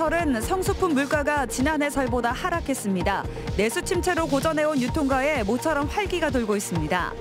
설은 성수품 물가가 지난해 설보다 하락했습니다. 내수 침체로 고전해온 유통가에 모처럼 활기가 돌고 있습니다.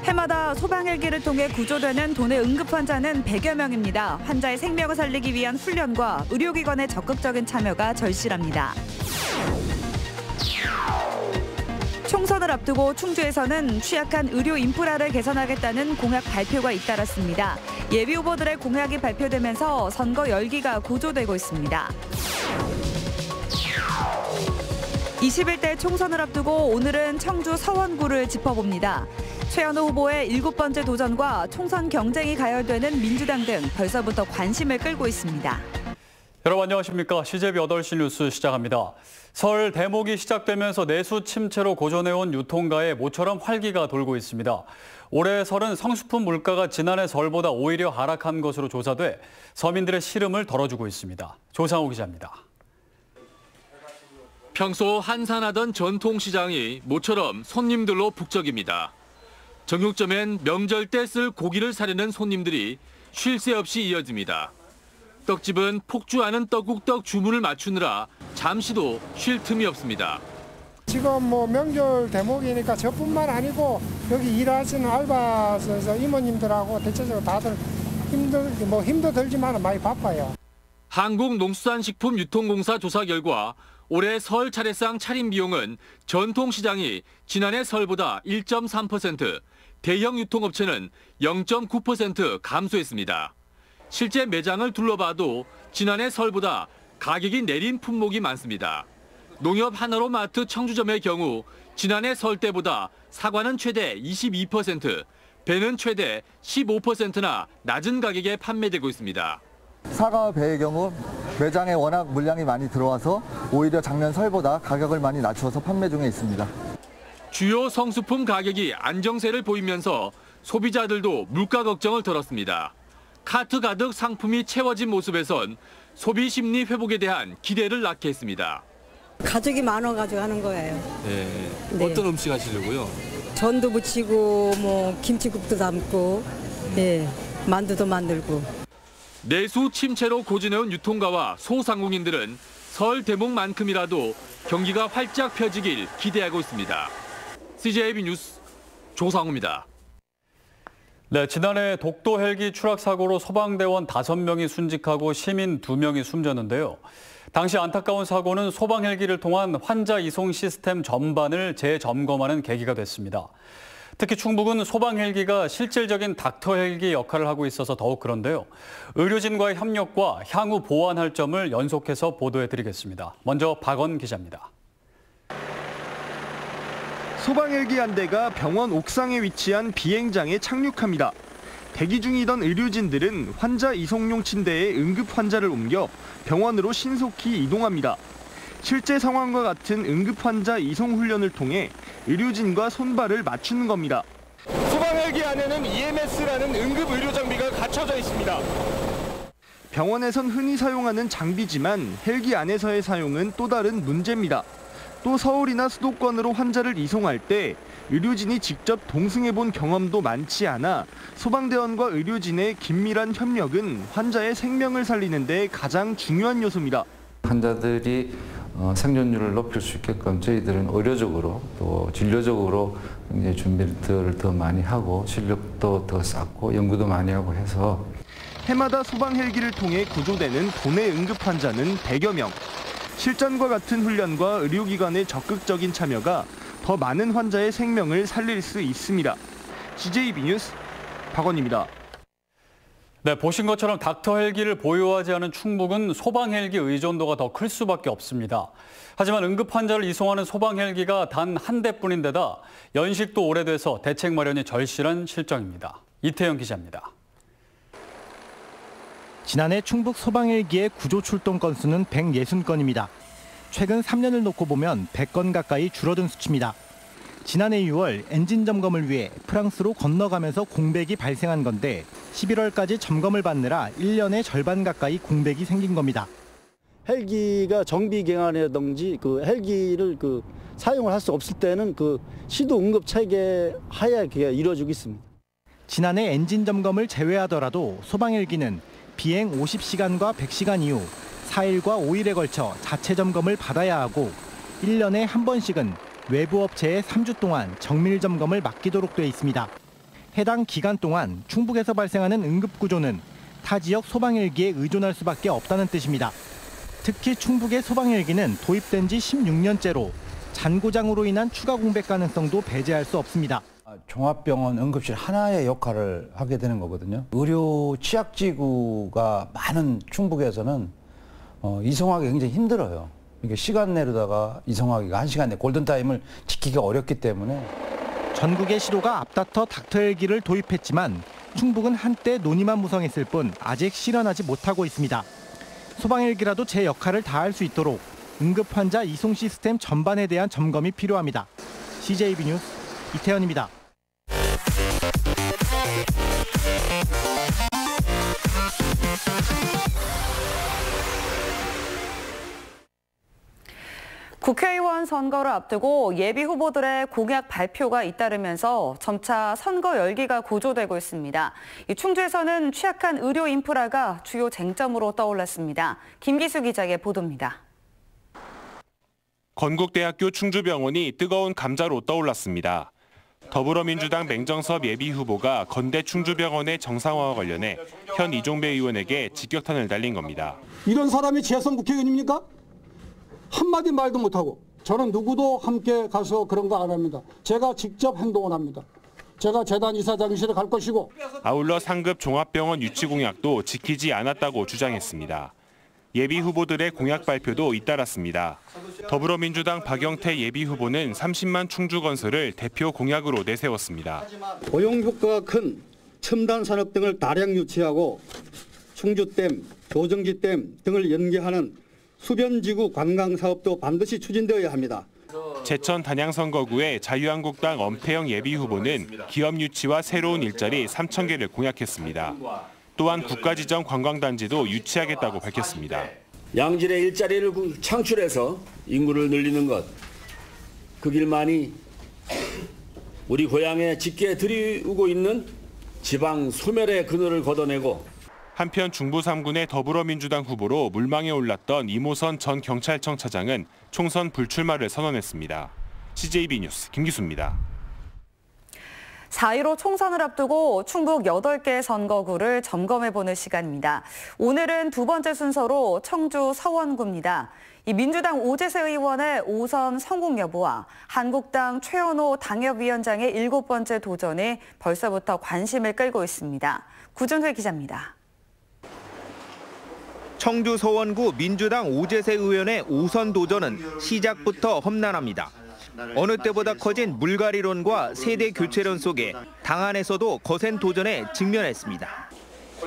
해마다 소방헬기를 통해 구조되는 도내 응급 환자는 100여 명입니다. 환자의 생명을 살리기 위한 훈련과 의료기관의 적극적인 참여가 절실합니다. 총선을 앞두고 충주에서는 취약한 의료 인프라를 개선하겠다는 공약 발표가 잇따랐습니다. 예비 후보들의 공약이 발표되면서 선거 열기가 고조되고 있습니다. 21대 총선을 앞두고 오늘은 청주 서원구를 짚어봅니다. 최현우 후보의 7번째 도전과 총선 경쟁이 가열되는 민주당 등 벌써부터 관심을 끌고 있습니다. 여러분 안녕하십니까? CJB 8시 뉴스 시작합니다. 설 대목이 시작되면서 내수 침체로 고전해온 유통가에 모처럼 활기가 돌고 있습니다. 올해 설은 성수품 물가가 지난해 설보다 오히려 하락한 것으로 조사돼 서민들의 시름을 덜어주고 있습니다. 조상우 기자입니다. 평소 한산하던 전통시장이 모처럼 손님들로 북적입니다. 정육점엔 명절 때 쓸 고기를 사려는 손님들이 쉴 새 없이 이어집니다. 떡집은 폭주하는 떡국떡 주문을 맞추느라 잠시도 쉴 틈이 없습니다. 지금 명절 대목이니까 저뿐만 아니고 여기 일하시는 알바에서 이모님들하고 대체적으로 다들 힘도 들지만 많이 바빠요. 한국농수산식품유통공사 조사 결과 올해 설 차례상 차림 비용은 전통시장이 지난해 설보다 1.3%, 대형 유통업체는 0.9% 감소했습니다. 실제 매장을 둘러봐도 지난해 설보다 가격이 내린 품목이 많습니다. 농협 하나로마트 청주점의 경우 지난해 설 때보다 사과는 최대 22%, 배는 최대 15%나 낮은 가격에 판매되고 있습니다. 사과와 배의 경우 매장에 워낙 물량이 많이 들어와서 오히려 작년 설보다 가격을 많이 낮춰서 판매 중에 있습니다. 주요 성수품 가격이 안정세를 보이면서 소비자들도 물가 걱정을 덜었습니다. 카트 가득 상품이 채워진 모습에선 소비 심리 회복에 대한 기대를 낳게 했습니다. 가족이 많아가지고 하는 거예요. 네. 네. 어떤 음식 하시려고요? 전도 부치고 김치국도 담고 만두도 만들고. 내수 침체로 고전해온 유통가와 소상공인들은 설 대목만큼이라도 경기가 활짝 펴지길 기대하고 있습니다. CJB 뉴스 조상우입니다. 네, 지난해 독도 헬기 추락 사고로 소방대원 5명이 순직하고 시민 2명이 숨졌는데요. 당시 안타까운 사고는 소방 헬기를 통한 환자 이송 시스템 전반을 재점검하는 계기가 됐습니다. 특히 충북은 소방 헬기가 실질적인 닥터 헬기 역할을 하고 있어서 더욱 그런데요. 의료진과의 협력과 향후 보완할 점을 연속해서 보도해드리겠습니다. 먼저 박원 기자입니다. 소방 헬기 한 대가 병원 옥상에 위치한 비행장에 착륙합니다. 대기 중이던 의료진들은 환자 이송용 침대에 응급 환자를 옮겨 병원으로 신속히 이동합니다. 실제 상황과 같은 응급 환자 이송 훈련을 통해 의료진과 손발을 맞추는 겁니다. 소방 헬기 안에는 EMS라는 응급 의료 장비가 갖춰져 있습니다. 병원에선 흔히 사용하는 장비지만 헬기 안에서의 사용은 또 다른 문제입니다. 또 서울이나 수도권으로 환자를 이송할 때 의료진이 직접 동승해본 경험도 많지 않아 소방대원과 의료진의 긴밀한 협력은 환자의 생명을 살리는 데 가장 중요한 요소입니다. 환자들이 생존율을 높일 수 있게끔 저희들은 의료적으로 또 진료적으로 이제 준비를 더 많이 하고 실력도 더 쌓고 연구도 많이 하고 해서 해마다 소방 헬기를 통해 구조되는 도내 응급 환자는 100여 명. 실전과 같은 훈련과 의료기관의 적극적인 참여가 더 많은 환자의 생명을 살릴 수 있습니다. CJB 뉴스 박원입니다. 네, 보신 것처럼 닥터 헬기를 보유하지 않은 충북은 소방 헬기 의존도가 더 클 수밖에 없습니다. 하지만 응급 환자를 이송하는 소방 헬기가 단 한 대뿐인데다 연식도 오래돼서 대책 마련이 절실한 실정입니다. 이태영 기자입니다. 지난해 충북 소방 헬기의 구조 출동 건수는 160건입니다. 최근 3년을 놓고 보면 100건 가까이 줄어든 수치입니다. 지난해 6월 엔진 점검을 위해 프랑스로 건너가면서 공백이 발생한 건데 11월까지 점검을 받느라 1년의 절반 가까이 공백이 생긴 겁니다. 헬기가 정비 경환이라든지 헬기를 사용을 할 수 없을 때는 시도 응급 체계 하에 이루어지고 있습니다. 지난해 엔진 점검을 제외하더라도 소방 헬기는 비행 50시간과 100시간 이후 4일과 5일에 걸쳐 자체 점검을 받아야 하고 1년에 한 번씩은 외부 업체에 3주 동안 정밀 점검을 맡기도록 돼 있습니다. 해당 기간 동안 충북에서 발생하는 응급구조는 타 지역 소방헬기에 의존할 수밖에 없다는 뜻입니다. 특히 충북의 소방헬기는 도입된 지 16년째로 잔고장으로 인한 추가 공백 가능성도 배제할 수 없습니다. 종합병원 응급실 하나의 역할을 하게 되는 거거든요. 의료 취약지구가 많은 충북에서는 이송하기 굉장히 힘들어요. 이게 시간 내로다가 이송하기가 1시간 내 골든타임을 지키기가 어렵기 때문에. 전국의 시도가 앞다퉈 닥터헬기를 도입했지만 충북은 한때 논의만 무성했을 뿐 아직 실현하지 못하고 있습니다. 소방헬기라도 제 역할을 다할 수 있도록 응급 환자 이송 시스템 전반에 대한 점검이 필요합니다. CJB 뉴스 이태현입니다. 국회의원 선거를 앞두고 예비 후보들의 공약 발표가 잇따르면서 점차 선거 열기가 고조되고 있습니다. 충주에서는 취약한 의료 인프라가 주요 쟁점으로 떠올랐습니다. 김기수 기자의 보도입니다. 건국대학교 충주병원이 뜨거운 감자로 떠올랐습니다. 더불어민주당 맹정섭 예비후보가 건대 충주병원의 정상화와 관련해 현 이종배 의원에게 직격탄을 날린 겁니다. 이런 사람이 재선 국회의원입니까? 한마디 말도 못하고 저는 누구도 함께 가서 그런 거 안 합니다. 제가 직접 행동을 합니다. 제가 재단 이사장실에 갈 것이고. 아울러 상급 종합병원 유치 공약도 지키지 않았다고 주장했습니다. 예비 후보들의 공약 발표도 잇따랐습니다. 더불어민주당 박영태 예비 후보는 30만 충주 건설을 대표 공약으로 내세웠습니다. 고용 효과가 큰 첨단 산업 등을 다량 유치하고 충주댐, 조정지댐 등을 연계하는 수변지구 관광 사업도 반드시 추진되어야 합니다. 제천 단양선거구의 자유한국당 엄태영 예비 후보는 기업 유치와 새로운 일자리 3,000개를 공약했습니다. 또한 국가지정 관광단지도 유치하겠다고 밝혔습니다. 양질의 일자리를 창출해서 인구를 늘리는 것, 그 길만이 우리 고향에 짙게 들이우고 있는 지방 소멸의 그늘을 걷어내고. 한편 중부 3군의 더불어민주당 후보로 물망에 올랐던 이모선 전 경찰청 차장은 총선 불출마를 선언했습니다. CJB 뉴스 김기수입니다. 4.15 총선을 앞두고 충북 8개 선거구를 점검해보는 시간입니다. 오늘은 두 번째 순서로 청주 서원구입니다. 이 민주당 오재세 의원의 5선 성공 여부와 한국당 최현호 당협위원장의 7번째 도전이 벌써부터 관심을 끌고 있습니다. 구준회 기자입니다. 청주 서원구 민주당 오재세 의원의 5선 도전은 시작부터 험난합니다. 어느 때보다 커진 물갈이론과 세대 교체론 속에 당 안에서도 거센 도전에 직면했습니다.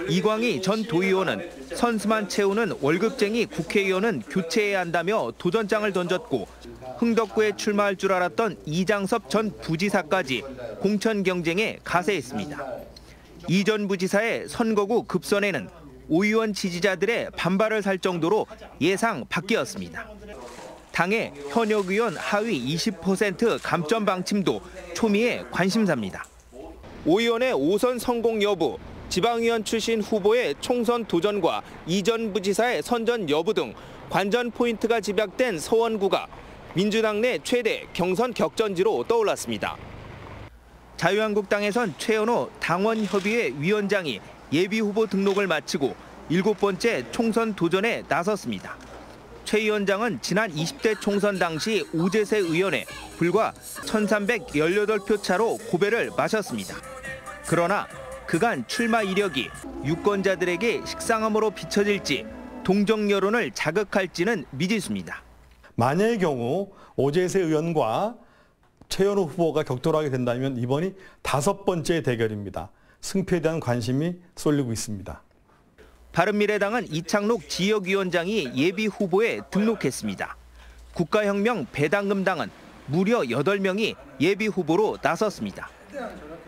이광희 전 도의원은 선수만 채우는 월급쟁이 국회의원은 교체해야 한다며 도전장을 던졌고 흥덕구에 출마할 줄 알았던 이장섭 전 부지사까지 공천 경쟁에 가세했습니다. 이 전 부지사의 선거구 급선에는 오 의원 지지자들의 반발을 살 정도로 예상 밖이었습니다. 당의 현역 의원 하위 20% 감점 방침도 초미의 관심사입니다. 오 의원의 5선 성공 여부, 지방의원 출신 후보의 총선 도전과 이 전 부지사의 선전 여부 등 관전 포인트가 집약된 서원구가 민주당 내 최대 경선 격전지로 떠올랐습니다. 자유한국당에선 최현호 당원협의회 위원장이 예비후보 등록을 마치고 7번째 총선 도전에 나섰습니다. 최 위원장은 지난 20대 총선 당시 오재세 의원에 불과 1,318표 차로 고배를 마셨습니다. 그러나 그간 출마 이력이 유권자들에게 식상함으로 비춰질지 동정 여론을 자극할지는 미지수입니다. 만약의 경우 오재세 의원과 최현호 후보가 격돌하게 된다면 이번이 5번째 대결입니다. 승패에 대한 관심이 쏠리고 있습니다. 바른미래당은 이창록 지역위원장이 예비 후보에 등록했습니다. 국가혁명 배당금당은 무려 8명이 예비 후보로 나섰습니다.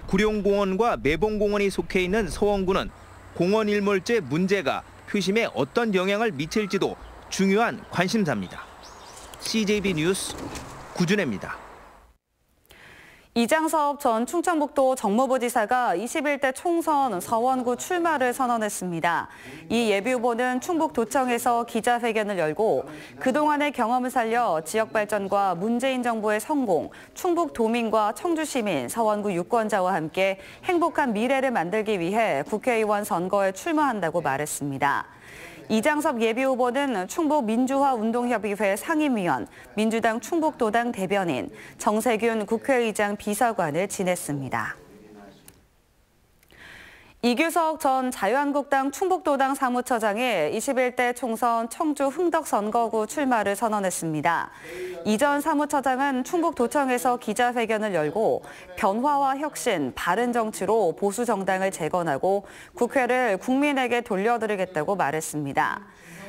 구룡공원과 매봉공원이 속해 있는 서원구는 공원 일몰제 문제가 표심에 어떤 영향을 미칠지도 중요한 관심사입니다. CJB 뉴스 구준혜입니다. 이장섭 전 충청북도 정무부지사가 21대 총선 서원구 출마를 선언했습니다. 이 예비후보는 충북도청에서 기자회견을 열고 그동안의 경험을 살려 지역 발전과 문재인 정부의 성공, 충북도민과 청주시민, 서원구 유권자와 함께 행복한 미래를 만들기 위해 국회의원 선거에 출마한다고 말했습니다. 이장섭 예비후보는 충북민주화운동협의회 상임위원, 민주당 충북도당 대변인, 정세균 국회의장 비서관을 지냈습니다. 이규석 전 자유한국당 충북도당 사무처장이 21대 총선 청주 흥덕 선거구 출마를 선언했습니다. 이 전 사무처장은 충북도청에서 기자회견을 열고 변화와 혁신, 바른 정치로 보수 정당을 재건하고 국회를 국민에게 돌려드리겠다고 말했습니다.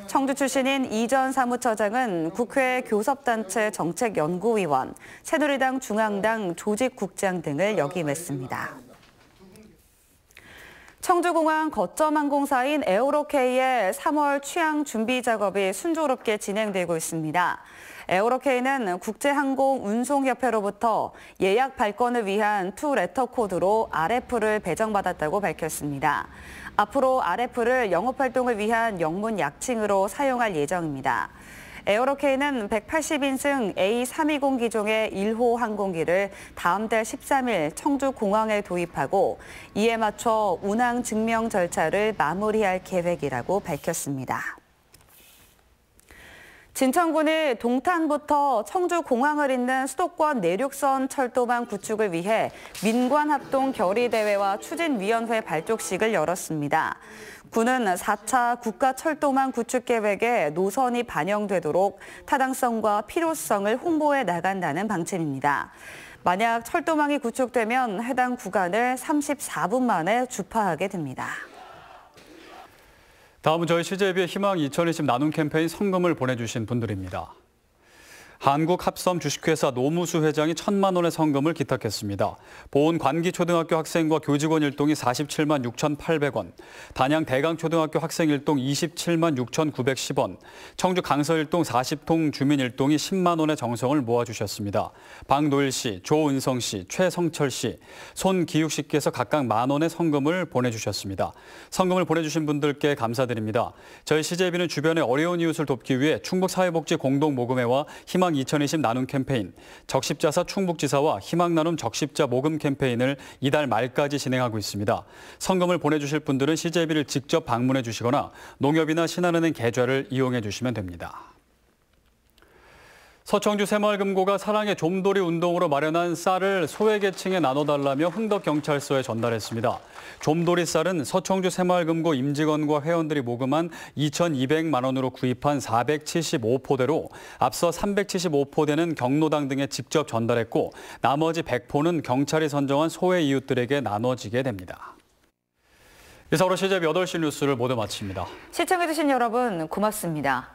청주 출신인 이 전 사무처장은 국회 교섭단체 정책연구위원, 새누리당 중앙당 조직국장 등을 역임했습니다. 청주공항 거점 항공사인 에어로케이의 3월 취항 준비 작업이 순조롭게 진행되고 있습니다. 에어로케이는 국제항공운송협회로부터 예약 발권을 위한 투 레터 코드로 RF를 배정받았다고 밝혔습니다. 앞으로 RF를 영업활동을 위한 영문 약칭으로 사용할 예정입니다. 에어로케이는 180인승 A320 기종의 1호 항공기를 다음 달 13일 청주공항에 도입하고 이에 맞춰 운항 증명 절차를 마무리할 계획이라고 밝혔습니다. 진천군이 동탄부터 청주공항을 잇는 수도권 내륙선 철도망 구축을 위해 민관합동 결의대회와 추진위원회 발족식을 열었습니다. 군은 4차 국가철도망 구축 계획에 노선이 반영되도록 타당성과 필요성을 홍보해 나간다는 방침입니다. 만약 철도망이 구축되면 해당 구간을 34분 만에 주파하게 됩니다. 다음은 저희 CJB의 희망 2020 나눔 캠페인 성금을 보내주신 분들입니다. 한국합섬 주식회사 노무수 회장이 1,000만 원의 성금을 기탁했습니다. 보은 관기초등학교 학생과 교직원 일동이 47만 6,800원, 단양 대강초등학교 학생 일동 27만 6,910원, 청주 강서 일동 40동 주민 일동이 10만 원의 정성을 모아주셨습니다. 박노일 씨, 조은성 씨, 최성철 씨, 손기육 씨께서 각각 1만 원의 성금을 보내주셨습니다. 성금을 보내주신 분들께 감사드립니다. 저희 CJB는 주변의 어려운 이웃을 돕기 위해 충북사회복지공동모금회와 희망 2020 나눔 캠페인, 적십자사 충북지사와 희망나눔 적십자 모금 캠페인을 이달 말까지 진행하고 있습니다. 성금을 보내주실 분들은 CJB를 직접 방문해 주시거나 농협이나 신한은행 계좌를 이용해 주시면 됩니다. 서청주 새마을금고가 사랑의 좀돌이 운동으로 마련한 쌀을 소외계층에 나눠달라며 흥덕경찰서에 전달했습니다. 좀돌이 쌀은 서청주 새마을금고 임직원과 회원들이 모금한 2,200만 원으로 구입한 475포대로 앞서 375포대는 경로당 등에 직접 전달했고 나머지 100포는 경찰이 선정한 소외 이웃들에게 나눠지게 됩니다. 이상으로 CJB 8시 뉴스를 모두 마칩니다. 시청해주신 여러분 고맙습니다.